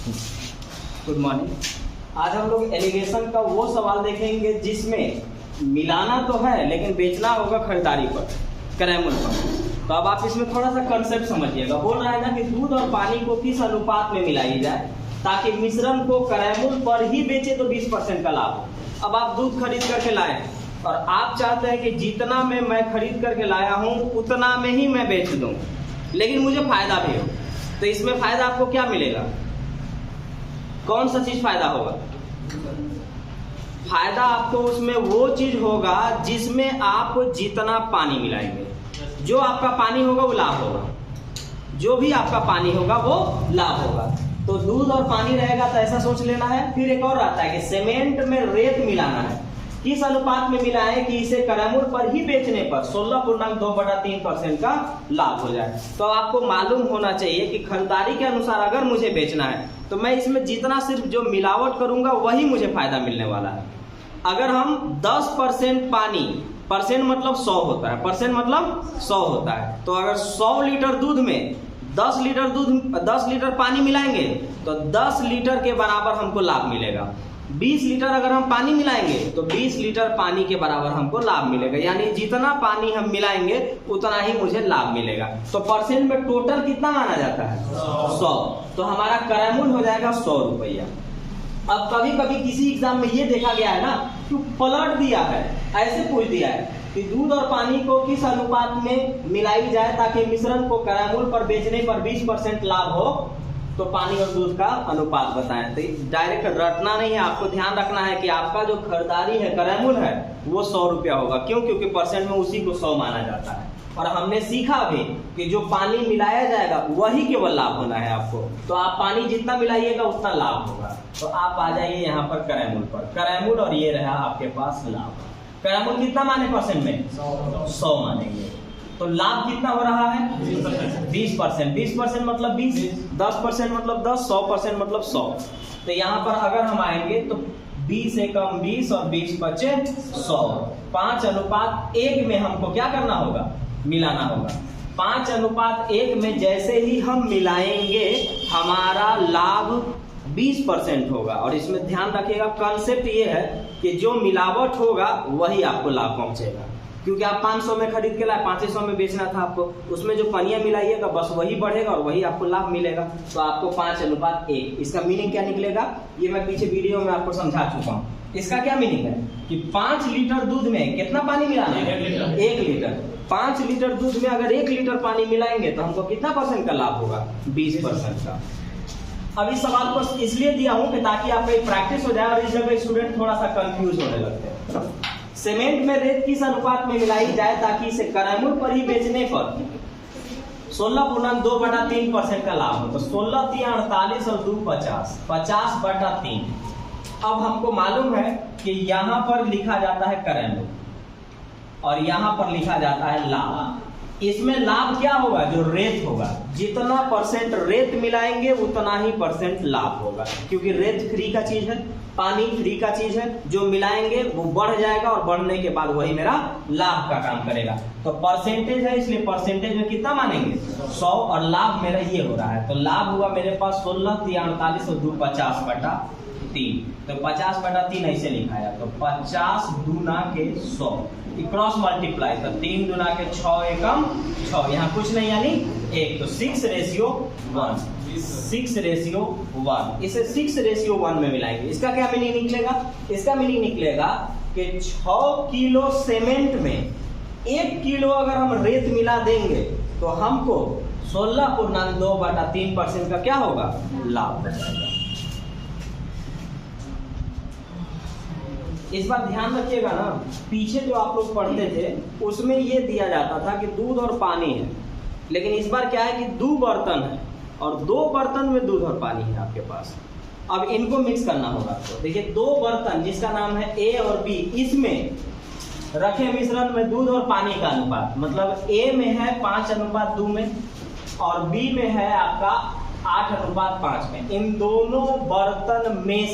Good morning. आज हम लोग एलिगेशन का वो सवाल देखेंगे जिसमें मिलाना तो है लेकिन बेचना होगा खरीदारी पर, क्रैमल पर। तो अब आप इसमें थोड़ा सा कंसेप्ट समझिएगा। बोल रहा है ना कि दूध और पानी को किस अनुपात में मिलाई जाए ताकि मिश्रण को क्रैमल पर ही बेचे तो 20% का लाभ हो। अब आप दूध खरीद करके लाए और आप चाहते हैं कि जितना में मैं खरीद करके लाया हूँ उतना में ही मैं बेच दूँ, लेकिन मुझे फायदा भी हो। तो इसमें फायदा आपको क्या मिलेगा? कौन सा चीज फायदा होगा? फायदा आपको उसमें वो चीज होगा जिसमें आप जितना पानी मिलाएंगे, जो आपका पानी होगा वो लाभ होगा। जो भी आपका पानी होगा वो लाभ होगा। तो दूध और पानी रहेगा तो ऐसा सोच लेना है। फिर एक और आता है कि सीमेंट में रेत मिलाना है। किस अनुपात में मिलाए कि इसे क्रैमल पर ही बेचने पर 16.2/3% का लाभ हो जाए। तो आपको मालूम होना चाहिए कि खरीदारी के अनुसार अगर मुझे बेचना है तो मैं इसमें जितना सिर्फ जो मिलावट करूंगा वही मुझे फायदा मिलने वाला है। अगर हम 10% पानी, परसेंट मतलब 100 होता है, परसेंट मतलब 100 होता है, तो अगर 100 लीटर दूध में 10 लीटर पानी मिलाएंगे तो 10 लीटर के बराबर हमको लाभ मिलेगा। 20 लीटर अगर हम पानी मिलाएंगे तो 20 लीटर पानी के बराबर हमको लाभ मिलेगा। यानी जितना पानी हम मिलाएंगे उतना ही मुझे लाभ मिलेगा। तो परसेंट में टोटल कितना माना जाता है? 100। तो हमारा क्रैमल हो जाएगा 100 रुपया। अब कभी कभी किसी एग्जाम में ये देखा गया है ना कि पलट दिया है, ऐसे पूछ दिया है कि दूध और पानी को किस अनुपात में मिलाई जाए ताकि मिश्रण को क्रैमल पर बेचने पर 20% लाभ हो, तो पानी और दूध का अनुपात बताएं। तो डायरेक्ट रटना नहीं है, आपको ध्यान रखना है कि आपका जो खरीदारी है क्रैमल है वो 100 रुपया होगा। क्यों? क्योंकि परसेंट में उसी को 100 माना जाता है। और हमने सीखा भी कि जो पानी मिलाया जाएगा वही केवल लाभ होना है आपको। तो आप पानी जितना मिलाइएगा उतना लाभ होगा। तो आप आ जाइए यहाँ पर क्रैमल पर, क्रैमल, और ये रहा आपके पास लाभ। क्रैमल कितना माने परसेंट में? 100 मानेंगे। तो लाभ कितना हो रहा है? 20%। 20% मतलब 20, 10% मतलब 10, 100% मतलब 100। तो यहाँ पर अगर हम आएंगे तो 20 एकम 20 और 20 बचे 100। 5:1 में हमको क्या करना होगा? मिलाना होगा। 5:1 में जैसे ही हम मिलाएंगे हमारा लाभ 20% होगा। और इसमें ध्यान रखिएगा, कॉन्सेप्ट ये है कि जो मिलावट होगा वही आपको लाभ पहुंचेगा। क्योंकि आप 500 में खरीद के लाए, 500 में बेचना था आपको, उसमें जो पनिया मिलाइएगा बस वही बढ़ेगा और वही आपको लाभ मिलेगा। तो आपको 5:1। इसका मीनिंग क्या निकलेगा ये मैं पीछे वीडियो में आपको समझा चुका हूँ। इसका क्या मीनिंग है कि 5 लीटर दूध में कितना पानी मिलाना है? 1 लीटर। 5 लीटर दूध में अगर 1 लीटर पानी मिलाएंगे तो हमको कितना परसेंट का लाभ होगा? 20% का। अब इस सवाल को इसलिए दिया हूं कि ताकि आपका प्रैक्टिस हो जाए और इस जगह स्टूडेंट थोड़ा सा कंफ्यूज होने लगते हैं। सीमेंट में रेत किस अनुपात में मिलाई जाए ताकि इसे क्रैमल पर ही बेचने पर 16.2/3% का लाभ हो? तो 16 3 48 और 2 50, 50/3। अब हमको मालूम है कि यहाँ पर लिखा जाता है क्रैमल और यहाँ पर लिखा जाता है लाभ। इसमें लाभ क्या होगा? जो रेत होगा, जितना परसेंट रेत मिलाएंगे उतना ही परसेंट लाभ होगा। क्योंकि रेत फ्री का चीज है, पानी फ्री का चीज है, जो मिलाएंगे वो बढ़ जाएगा और बढ़ने के बाद वही मेरा लाभ का काम करेगा। तो परसेंटेज है इसलिए परसेंटेज में कितना मानेंगे? 100। और लाभ मेरा ये हो रहा है, तो लाभ हुआ मेरे पास 16 3 48 और 2 50/3। तो 50/3 ऐसे लिखा है। तो 50 दूना के 100 क्रॉस मल्टीप्लाई, तो 3 दूना के 6 एकम 6, यहाँ कुछ नहीं यानी 1। तो 6:1, 6:1। इसे 6:1 में मिलाएंगे। इसका क्या मीनिंग निकलेगा? इसका मीनिंग निकलेगा कि 6 किलो सीमेंट में 1 किलो अगर हम रेत मिला देंगे तो हमको 16.2/3% का क्या होगा? लाभ बचेगा। इस बार ध्यान रखिएगा ना, पीछे जो आप लोग पढ़ते थे उसमें ये दिया जाता था कि दूध और पानी है, लेकिन इस बार क्या है कि 2 बर्तन है और 2 बर्तन में दूध और पानी है आपके पास। अब इनको मिक्स करना होगा आपको। देखिए 2 बर्तन जिसका नाम है ए और बी, इसमें रखे मिश्रण में दूध और पानी का अनुपात, मतलब ए में है 5:2 में और बी में है आपका 8:5 में। इन दोनों बर्तन में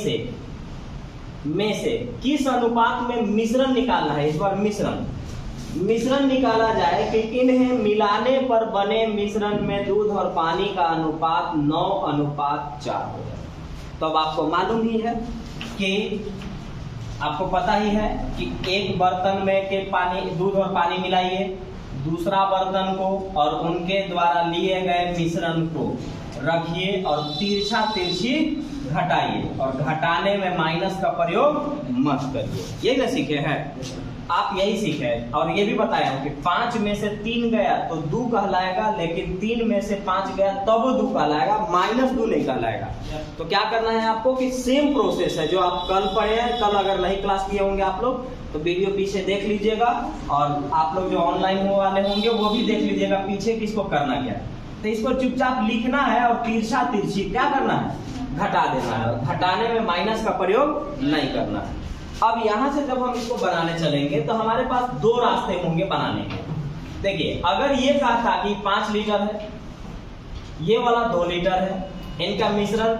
से किस अनुपात में मिश्रण निकालना है? इस बार मिश्रण निकाला जाए कि इन्हें मिलाने पर बने मिश्रण में दूध और पानी का अनुपात 9:4 हो जाए। तो अब आपको मालूम ही है कि आपको पता ही है कि एक बर्तन में के पानी, दूध और पानी मिलाइए, दूसरा बर्तन को और उनके द्वारा लिए गए मिश्रण को रखिए और तिरछा तिरछी घटाइए और घटाने में माइनस का प्रयोग मत करिए। यही ना सीखे हैं आप, यही सीखे हैं। और ये भी बताया कि 5 में से 3 गया तो 2 कहलाएगा, लेकिन 3 में से 5 गया तब 2 कहलाएगा, -2 नहीं कहलाएगा। तो क्या करना है आपको कि सेम प्रोसेस है जो आप कल पढ़े हैं। कल अगर नहीं क्लास किए होंगे आप लोग तो वीडियो पीछे देख लीजिएगा, और आप लोग जो ऑनलाइन वाले होंगे वो भी देख लीजिएगा पीछे किसको करना क्या है। तो इसको चुपचाप लिखना है और तिरछा तिरछी क्या करना है, घटा देना है। घटाने में माइनस का प्रयोग नहीं करना है। अब यहाँ से जब हम इसको बनाने चलेंगे तो हमारे पास 2 रास्ते होंगे बनाने के। देखिए, अगर ये कहा था कि 5 लीटर है, ये वाला 2 लीटर है, इनका मिश्रण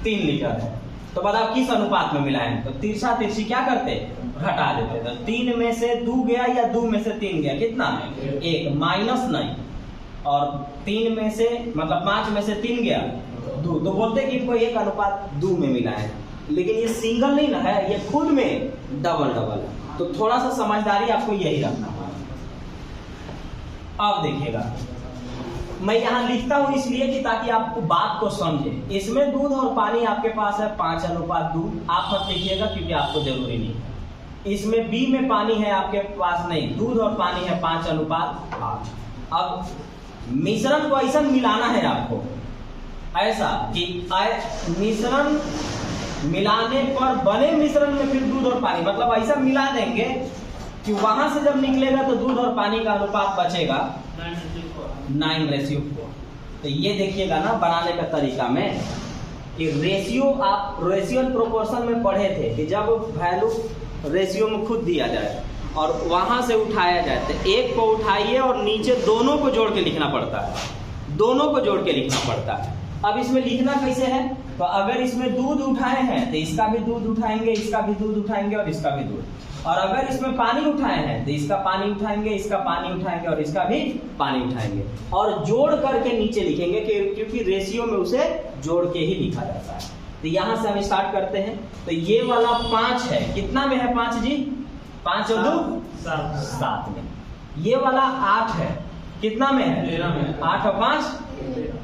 3 लीटर है, तो बताओ किस अनुपात में मिलाएं। तो तिरछा तिरछी क्या करते, घटा देते। तो 3 में से 2 गया या 2 में से 3 गया, कितना, 1, माइनस नहीं। और 3 में से मतलब 5 में से 3 गया 2, तो बोलते कि इनको 1 अनुपात 2 में मिला है। लेकिन ये सिंगल नहीं ना है, ये खुद में डबल है। तो थोड़ा सा समझदारी आपको यही रखना है। अब देखिएगा, मैं यहाँ लिखता हूँ इसलिए कि ताकि आपको बात को समझे। इसमें दूध और पानी आपके पास है 5:2, आप मत लिखिएगा क्योंकि आपको जरूरी नहीं है। इसमें बी में पानी है आपके पास नहीं, दूध और पानी है 5:8। अब मिश्रण को ऐसा मिलाना है आपको, ऐसा कि मिश्रण मिलाने पर बने मिश्रण में फिर दूध और पानी, मतलब ऐसा मिला देंगे कि वहां से जब निकलेगा तो दूध और पानी का अनुपात बचेगा 9:4। तो ये देखिएगा ना बनाने का तरीका में कि रेशियो, आप रेशियो प्रोपोर्शन में पढ़े थे कि जब वैल्यू रेशियो में खुद दिया जाए और वहां से उठाया जाए तो एक को उठाइए और नीचे दोनों को जोड़ के लिखना पड़ता है, दोनों को जोड़ के लिखना पड़ता है। अब इसमें लिखना कैसे है, तो अगर इसमें दूध उठाए हैं तो इसका भी दूध उठाएंगे, इसका भी दूध उठाएंगे और इसका भी दूध, और अगर इसमें पानी उठाए हैं तो इसका पानी उठाएंगे, इसका पानी उठाएंगे और इसका भी पानी उठाएंगे, और जोड़ करके नीचे लिखेंगे क्योंकि रेशियो में उसे जोड़ के ही लिखा जाता है। तो यहाँ से हम स्टार्ट करते हैं। तो ये वाला 5 है, कितना में है 5 जी, 5 और 2 7 में। ये वाला 8 है, कितना में है, 13 में। 8 और 5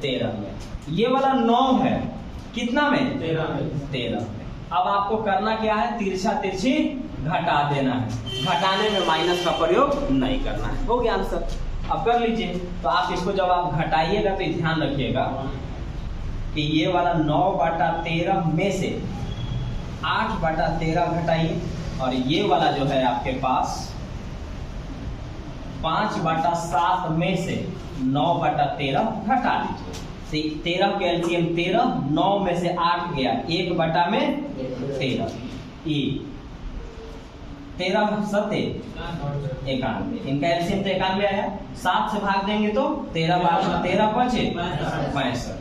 13 में। ये वाला 9 है, कितना में, 13 में। अब आपको करना क्या है, तिरछा तिरछी घटा देना है, घटाने में माइनस का प्रयोग नहीं करना है। हो गया आंसर। अब कर लीजिए। तो आप इसको जब आप घटाइएगा तो ध्यान रखिएगा कि ये वाला 9/13 में से 8/13 घटाइए, और ये वाला जो है आपके पास 5/7 में से 9/13 घटा लीजिए। 13 के एलसीएम 13, 9 में से 8 गया, 1/13, 13 7 91, इनका एलसीएम तो 91 आया। 7 से भाग देंगे तो 13 5 65,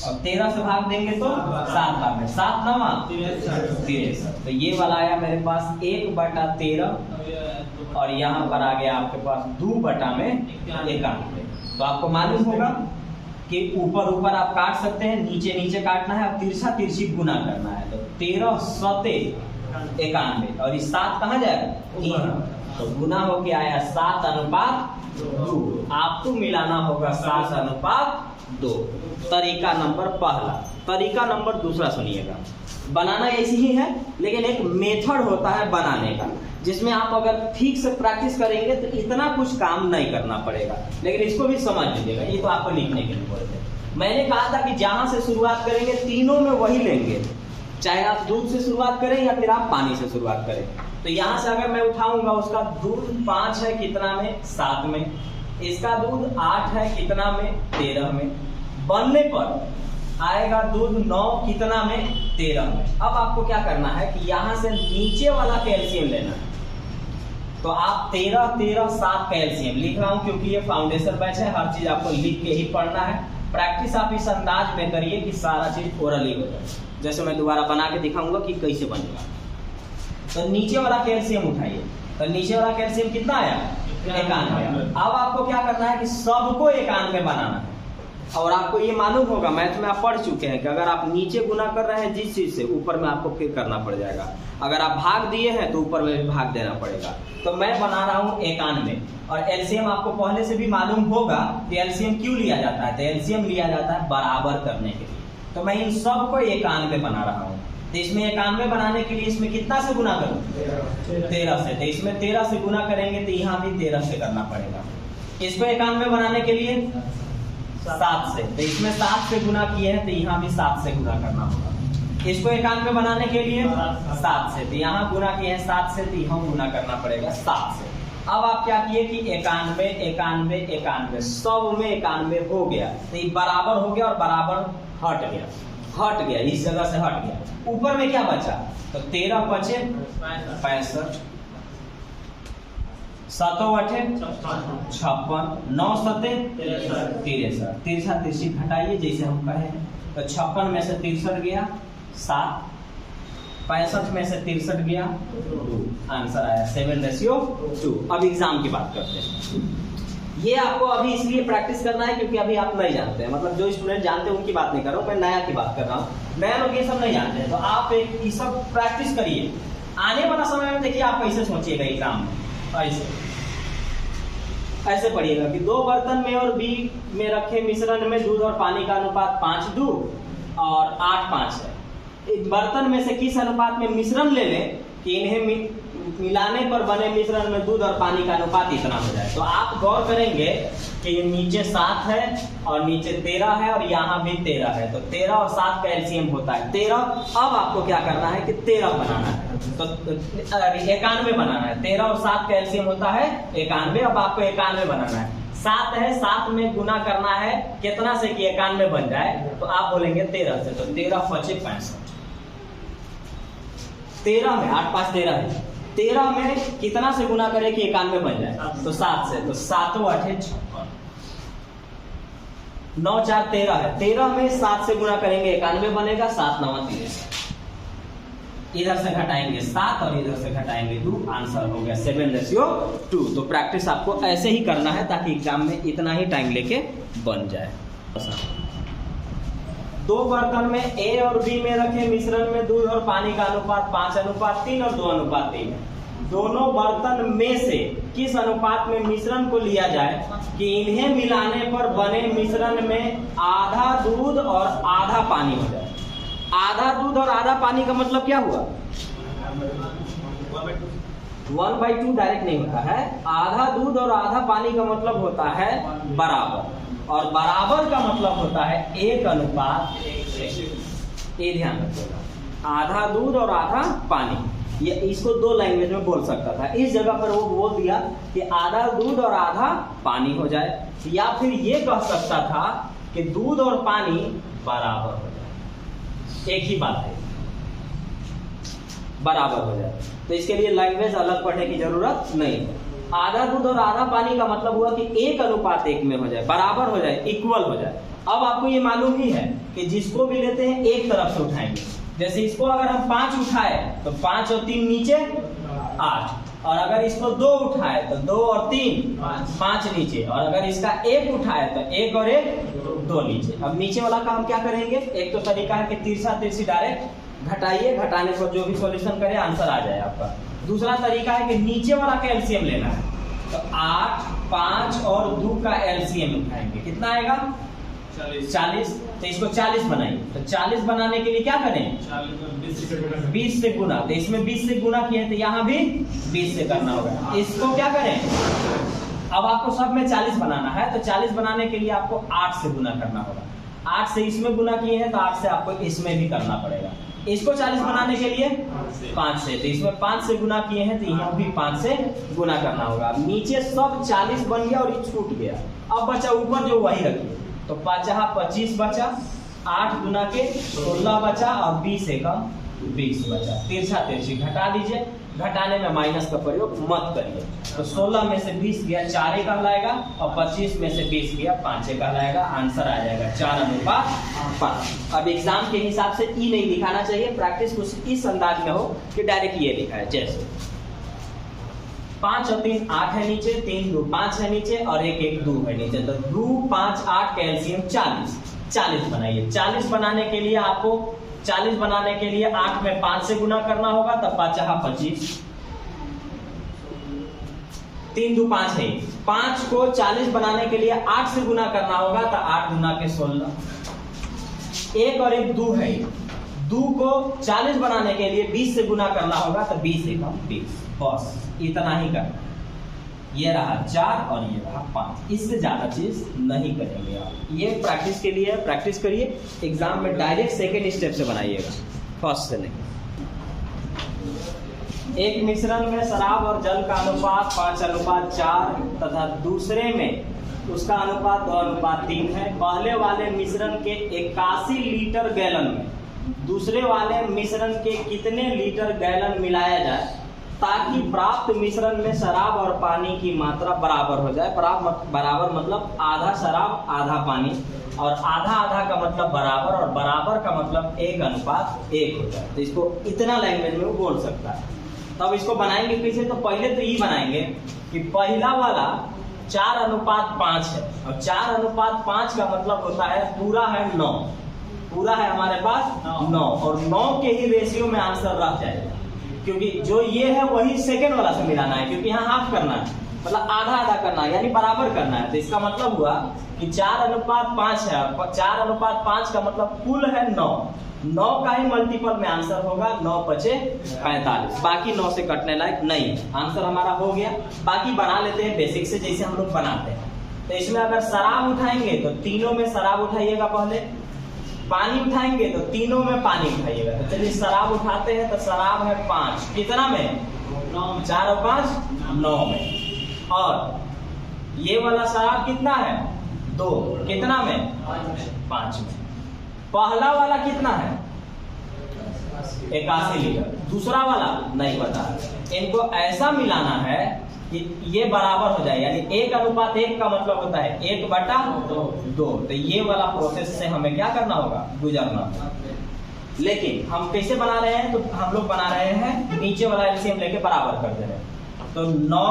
और 13 से भाग देंगे तो 7 भाग में 7 9 63। तो ये वाला आया मेरे पास 1/13, और यहाँ पर आ गया आपके पास 2/91। तो आपको मालूम होगा कि ऊपर ऊपर आप काट सकते हैं, नीचे नीचे काटना है, अब तिरछा तिरछी गुना करना है। तो 13 7 91, और इस 7 कहाँ जाएगा, तो गुना होके आया 7:2। आपको मिलाना होगा 7:2। तरीका नंबर पहला। तरीका नंबर दूसरा सुनिएगा। बनाना ऐसी ही है, लेकिन एक मेथड होता है बनाने का, जिसमें आप अगर ठीक से प्रैक्टिस करेंगे तो इतना कुछ काम नहीं करना पड़ेगा। लेकिन इसको भी समझ लीजिएगा, ये तो आपको लिखने के लिए बोलते। मैंने कहा था कि जहां से शुरुआत करेंगे तीनों में वही लेंगे, चाहे आप दूध से शुरुआत करें या फिर आप पानी से शुरुआत करें। तो यहाँ से अगर मैं उठाऊंगा, उसका दूध 5 है, कितना में, 7 में। इसका दूध 8 है, कितना में, 13 में। बनने पर आएगा दूध 9, कितना में, 13 में। अब आपको क्या करना है कि यहाँ से नीचे वाला कैल्शियम लेना है। तो आप 13 13 7 कैल्शियम लिख रहा हूँ क्योंकि ये फाउंडेशन बैच है, हर चीज आपको लिख के ही पढ़ना है। प्रैक्टिस आप इस अंदाज में करिए कि सारा चीज ओरली हो जाए। जैसे मैं दोबारा बना के दिखाऊंगा कि कैसे बनेगा। तो नीचे वाला कैल्शियम उठाइए। तो नीचे वाला कैल्शियम कितना आया, 91। अब आपको क्या करना है कि सबको 91 बनाना है। और आपको ये मालूम होगा, मैथ में आप पढ़ चुके हैं कि अगर आप नीचे गुना कर रहे हैं जिस चीज से, ऊपर में आपको फिर करना पड़ जाएगा। अगर आप भाग दिए हैं तो ऊपर में भी भाग देना पड़ेगा। तो मैं बना रहा हूँ 91 और एलसीएम आपको पहले से भी मालूम होगा कि एलसीएम क्यों लिया जाता है। तो एलसीएम लिया जाता है बराबर करने के लिए। तो मैं इन सब को 91 बना रहा हूँ। तो इसमें 91 बनाने के लिए इसमें कितना से गुना करूँ? 13 से। तो इसमें 13 से गुना करेंगे तो यहाँ भी 13 से करना पड़ेगा। इसको 91 बनाने के लिए 7 से। तो इसमें 7 से गुना किए हैं तो यहाँ भी 7 से गुना करना होगा। इसको 91 बनाने के लिए 7 से। तो यहाँ गुना किए हैं 7 से, तो यहाँ गुना करना पड़ेगा 7 से। अब आप क्या किए कि 91 91 91 सब में 91 हो गया। तो ये बराबर हो गया और बराबर हट गया, इस जगह से हट गया। ऊपर में क्या बचा? तो 13 बचे 65, 7 8 56, 9 7 63, 63 घटाइए जैसे हम कहे हैं। तो 56 में से 63 गया 7, 65 में से 63 गया 2, आंसर आया 7:2। अब एग्जाम की बात करते हैं। ये आपको अभी इसलिए प्रैक्टिस करना है क्योंकि अभी आप नहीं जानते हैं, मतलब जो स्टूडेंट जानते हैं उनकी बात नहीं कर रहा हूँ, मैं नया की बात कर रहा हूँ। नया लोग ये सब नहीं जानते हैं, तो आप ये सब प्रैक्टिस करिए। आने वाला समय में देखिए आप कैसे सोचिएगा एग्जाम में, ऐसे पढ़िएगा कि 2 बर्तन में और बी में रखे मिश्रण में दूध और पानी का अनुपात 5:2 और 8:5 है। एक बर्तन में से किस अनुपात में मिश्रण ले लें कि इन्हें मिलाने पर बने मिश्रण में दूध और पानी का अनुपात इतना हो जाए। तो आप गौर करेंगे कि ये नीचे 7 है और नीचे 13 है और यहाँ भी 13 है। तो 13 और 7 का एलसीएम होता है 13। अब आपको क्या करना है कि 13 बनाना है, तो 91 बनाना है। 13 और 7 का एलसीएम होता है 91। अब आपको 91 बनाना है। 7 है, 7 में गुना करना है कितना से कि 91 बन जाए। तो आप बोलेंगे 13 से। तो 13 5 65, 13 में 8 5 13 है। 13 में कितना से गुना करे कि 91 बन जाए? तो 7 से। तो 7 8 56, 9 4 13 है। 13 में 7 से गुना करेंगे 91 बनेगा। 7 9 30, इधर से घटाएंगे 7 और इधर से घटाएंगे 2, आंसर हो गया 7:2। तो प्रैक्टिस आपको ऐसे ही करना है ताकि एग्जाम में इतना ही टाइम लेके बन जाए। 2 बर्तन में ए और बी में रखे मिश्रण में दूध और पानी का अनुपात 5:3 और 2:3 है। दोनों बर्तन में से किस अनुपात में मिश्रण को लिया जाए कि इन्हें मिलाने पर बने मिश्रण में आधा दूध और आधा पानी हो जाए? आधा दूध और आधा पानी का मतलब क्या हुआ? 1/2 डायरेक्ट नहीं होता है। आधा दूध और आधा पानी का मतलब होता है बराबर, और बराबर का मतलब होता है 1:1। ये ध्यान रखिएगा, आधा दूध और आधा पानी। ये इसको 2 लैंग्वेज में बोल सकता था। इस जगह पर वो बोल दिया कि आधा दूध और आधा पानी हो जाए, या फिर ये कह सकता था कि दूध और पानी बराबर हो जाए। एक ही बात है, बराबर हो जाए। तो इसके लिए लैंग्वेज अलग पढ़ने की जरूरत नहीं है। आधा दूध और आधा पानी का मतलब हुआ कि 1:1 में हो जाए, बराबर हो जाए, इक्वल हो जाए। अब आपको ये मालूम ही है कि जिसको भी लेते हैं एक तरफ से उठाएंगे। जैसे इसको अगर हम 5 उठाए तो 5 और 3 नीचे 8, और अगर इसको 2 उठाए तो 2 और 3 5 नीचे, और अगर इसका 1 उठाए तो 1 और 1 2 नीचे। अब नीचे वाला काम क्या करेंगे? एक तो तरीका है कि तिरछा तिरछी डायरेक्ट घटाइए, घटाने पर जो भी सॉल्यूशन करे आंसर आ जाए आपका। दूसरा तरीका है कि नीचे वाला का एलसीएम लेना है। तो 8 5 और 2 का एलसीएम उठाएंगे, कितना आएगा? 40। तो इसको 40 बनाइए। तो 40 बनाने के लिए क्या करें? 20 से गुना। तो इसमें 20 से गुना किए तो यहाँ भी 20 से करना होगा। इसको क्या करें? अब आपको सब में 40 बनाना है, तो 40 बनाने के लिए आपको 8 से गुना करना होगा। 8 से इसमें गुना किए हैं तो 8 से आपको इसमें भी करना पड़ेगा। इसको 40 बनाने के लिए 5 से, तो इसमें 5 से गुना किए हैं तो यहाँ भी 5 से गुना करना होगा। नीचे सब 40 बन गया और ये छूट गया। अब बचा ऊपर जो, वही रखिए। तो 5 25 बचा, 8 गुना के 16 बचा, और 20 से कम 20 बचा। तिरछा तिरछी घटा दीजिए, घटाने में माइनस का प्रयोग मत करिए। तो 16 में से 20 गया 4 कहलाएगा, और 25 में से 20 गया 5 कहलाएगा। आंसर आ जाएगा 4:5। अब एग्जाम के हिसाब से ई नहीं दिखाना चाहिए, प्रैक्टिस कुछ इस अंदाज में हो कि डायरेक्ट ये लिखा है। जैसे 5 और 3 8 है नीचे, 3 2 5 है नीचे और 1 1 2 है नीचे, तो 2 5 8 का एलसीएम 40 बनाइए। 40 बनाने के लिए आपको 40 बनाने के लिए 8 में 5 से गुना करना होगा, तब 5 25, 3 2 5 है। 5 को 40 बनाने के लिए 8 से गुना करना होगा, तो 8 गुना के 16, 1 और 1 2 है। 2 को 40 बनाने के लिए 20 से गुना करना होगा, तो 20 1 20, बस इतना ही करना। ये रहा 4 और ये रहा 5, इससे ज्यादा चीज नहीं करेंगे आप। ये प्रैक्टिस के लिए, प्रैक्टिस करिए, एग्जाम में डायरेक्ट सेकेंड स्टेप से बनाइएगा, फर्स्ट से नहीं। एक मिश्रण में शराब और जल का अनुपात 5:4 तथा दूसरे में उसका अनुपात 2:3 है। पहले वाले मिश्रण के 81 लीटर गैलन में दूसरे वाले मिश्रण के कितने लीटर गैलन मिलाया जाए ताकि प्राप्त मिश्रण में शराब और पानी की मात्रा बराबर हो जाए। बराबर मतलब आधा शराब आधा पानी, और आधा आधा का मतलब बराबर, और बराबर का मतलब 1:1 हो जाए। तो इसको इतना लैंग्वेज में वो बोल सकता है। तब इसको बनाएंगे कैसे? तो पहले तो ये बनाएंगे कि पहला वाला 4:5 है, और 4:5 का मतलब होता है पूरा है 9, पूरा है हमारे पास 9, और 9 के ही रेशियो में आंसर रह जाएगा, क्योंकि जो ये है वही सेकेंड वाला से मिलाना है, क्योंकि यहाँ हाफ करना है, मतलब आधा आधा करना है, यानी बराबर करना है। तो इसका मतलब हुआ कि 4:5 है, 4:5 का मतलब कुल है 9, 9 का ही मल्टीपल में आंसर होगा, 9 5 45, बाकी 9 से कटने लायक नहीं। आंसर हमारा हो गया। बाकी बना लेते हैं बेसिक से, जैसे हम लोग बनाते हैं। तो इसमें अगर शराब उठाएंगे तो तीनों में शराब उठाइएगा पहले, पानी उठाएंगे तो तीनों में पानी उठाइएगा। तो चलिए शराब उठाते हैं, तो शराब है 5, कितना में? 4 और 5 9 में, और ये वाला शराब कितना है? 2, कितना में? 5 में। पहला वाला कितना है? 81 लीटर। दूसरा वाला नहीं पता। इनको ऐसा मिलाना है कि ये बराबर हो जाए, यानी 1:1 का मतलब होता है 1/2। तो ये वाला प्रोसेस से हमें क्या करना होगा? गुजरना। लेकिन हम कैसे बना रहे हैं? तो हम लोग बना रहे हैं नीचे वाला एलसीएम लेके बराबर कर दे रहे हैं। तो 9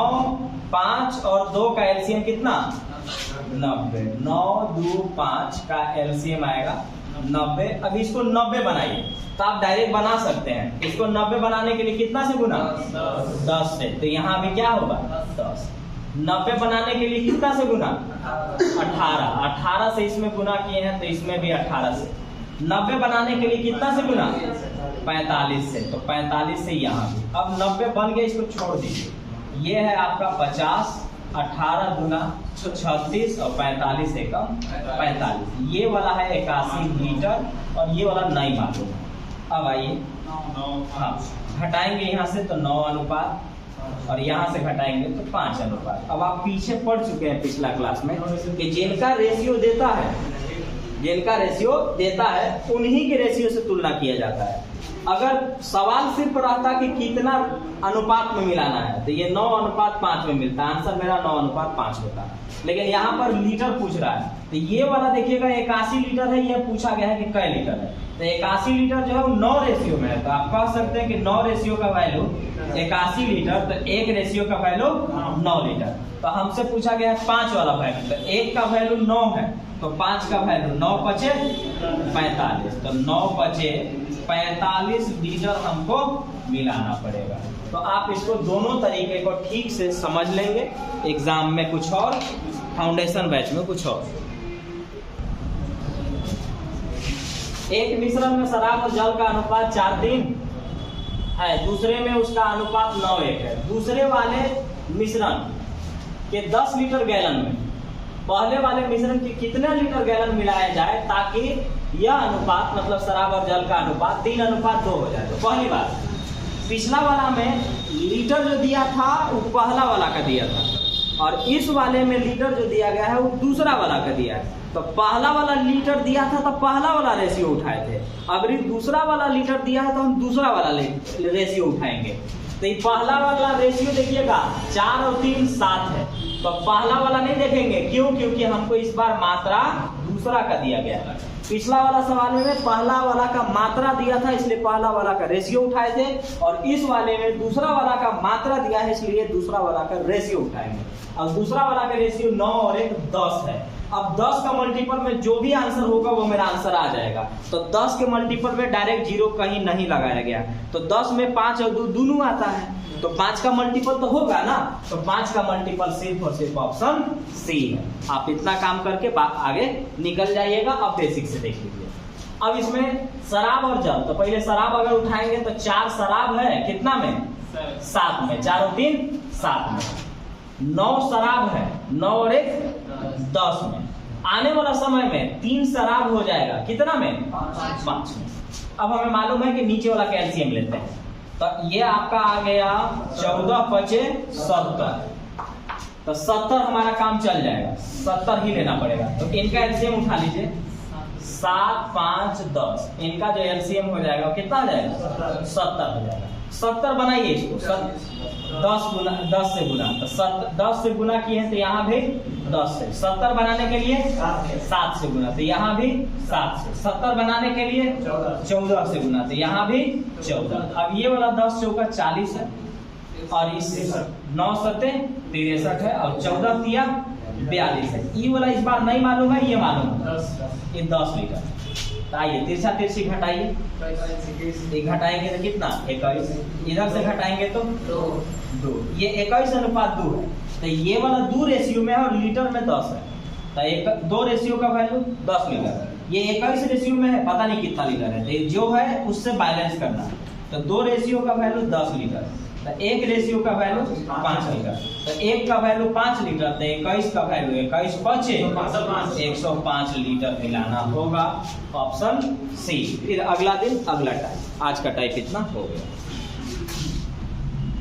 5 और 2 का एलसीएम कितना? 90। 9 2 5 का एलसीएम आएगा 90। अब इसको 90 बनाइए, तो आप डायरेक्ट बना सकते हैं। इसको 90 बनाने के लिए कितना से गुना? 10 से। तो यहाँ भी क्या होगा? 10। 90 बनाने के लिए कितना से गुना? 18। 18 से इसमें गुना किए हैं, तो इसमें भी 18 से। 90 बनाने के लिए कितना से गुना? 45 से। तो 45 से यहाँ भी। अब 90 बन गया, इसको छोड़ दीजिए। ये है आपका 50, 18 गुना 36 और 45 एकम 45। ये वाला है 81 लीटर, और ये वाला नहीं मालूम। अब आइए, हाँ, घटाएंगे यहाँ से तो 9:, और यहाँ से घटाएंगे तो 5:। अब आप पीछे पढ़ चुके हैं पिछला क्लास में कि जिनका रेशियो देता है उन्हीं के रेशियो से तुलना किया जाता है। अगर सवाल सिर्फ रहता कि कितना अनुपात में मिलाना है, तो ये 9:5 में मिलता, आंसर मेरा 9:5 होता। लेकिन यहाँ पर लीटर पूछ रहा है, तो ये वाला देखिएगा 81 लीटर है, ये पूछा गया है कि कै लीटर है। तो 81 लीटर जो है वो 9 रेशियो में है, तो आप कह सकते हैं कि 9 रेशियो का वैल्यू 81 लीटर, तो 1 रेशियो का वैल्यू 9 लीटर। तो हमसे पूछा गया है 5 वाला वैल्यू, तो 1 का वैल्यू 9 है, तो 5 का वैल्यू 9 5 45, तो 9 5 45 लीटर हमको मिलाना पड़ेगा। तो आप इसको दोनों तरीके को ठीक से समझ लेंगे, एग्जाम में कुछ और, फाउंडेशन बैच में कुछ और। एक मिश्रण में शराब और जल का अनुपात 4:3 है, दूसरे में उसका अनुपात 9:1 है। दूसरे वाले मिश्रण के 10 लीटर गैलन में पहले वाले मिश्रण के कितने लीटर गैलन मिलाया जाए ताकि यह अनुपात, मतलब शराब और जल का अनुपात 3:2 हो जाए। तो पहली बात, पिछला वाला में लीटर जो दिया था वो पहला वाला का दिया था, और इस वाले में लीटर जो दिया गया है वो दूसरा वाला का दिया है। तो पहला वाला लीटर दिया था तो पहला वाला रेशियो उठाए थे, अगर दूसरा वाला लीटर दिया है तो हम दूसरा वाला रेशियो उठाएंगे। तो ये पहला वाला रेशियो देखिएगा 4 और 3 7 है, तो पहला वाला नहीं देखेंगे। क्यों? क्योंकि हमको इस बार मात्रा दूसरा का दिया गया है। पिछला वाला सवाल में पहला वाला का मात्रा दिया था इसलिए पहला वाला का रेशियो उठाए थे, और इस वाले में दूसरा वाला का मात्रा दिया है इसलिए दूसरा वाला का रेशियो उठाएंगे। अब दूसरा वाला का रेशियो 9 और 1 10 है। अब 10 का मल्टीपल में जो भी आंसर होगा वो मेरा आंसर आ जाएगा। तो 10 के मल्टीपल में डायरेक्ट 0 कहीं नहीं लगाया गया, तो 10 में 5 और 2 दोनों आता है, तो 5 का मल्टीपल तो होगा ना, तो 5 का मल्टीपल सिर्फ और सिर्फ ऑप्शन सी है। आप इतना काम करके आगे निकल जाइएगा। अब बेसिक से देख लीजिए। अब इसमें शराब और जल, तो पहले शराब अगर उठाएंगे तो 4 शराब है कितना में, 7 में, 4 और 3 7 में। 9 शराब है, 9 और 1 10 में। आने वाला समय में 3 शराब हो जाएगा कितना में, 5 में। अब हमें मालूम है कि नीचे वाला कैल्शियम लेते हैं, तो ये आपका आ गया 14 पचे 70, तो 70 हमारा काम चल जाएगा, 70 ही लेना पड़ेगा। तो इनका एलसीएम उठा लीजिए, 7 5 10, इनका जो एलसीएम हो जाएगा कितना आ जाएगा, 70 हो जाएगा। 70 बनाइए इसको, 10 से गुना, तो 10 से गुना किए हैं तो यहाँ भी 10 से। 70 बनाने के लिए 7 से गुना, तो यहाँ भी 7 से। 70 बनाने के लिए 14 से गुना, तो यहाँ भी 14। अब ये वाला 10 चौका 40 है, और इस 9 सत्ते 63 है, और 14 तिया 42 है। ये वाला इस बार नहीं मालूम है, ये मालूम है, ये 10 लीटर। तो आइए तिरछा तिरछी घटाइए, घटाएंगे तो कितना, 21। इधर से घटाएंगे तो 2, ये 21:2 है। तो ये वाला 2 रेशियो में है और लीटर में 10 है, तो 2 रेशियो का वैल्यू 10 लीटर है। ये 21 रेशियो में है, पता नहीं कितना लीटर है, तो जो है उससे बैलेंस करना है। तो 2 रेशियो का वैल्यू 10 लीटर, तो 1 रेशियो का वैल्यू 5 लीटर, तो 1 का वैल्यू 5 लीटर, तो 21 का वैल्यू 21 पचे 105 लीटर मिलाना होगा, ऑप्शन सी। फिर अगला दिन अगला टाइप, आज का टाइप इतना हो गया।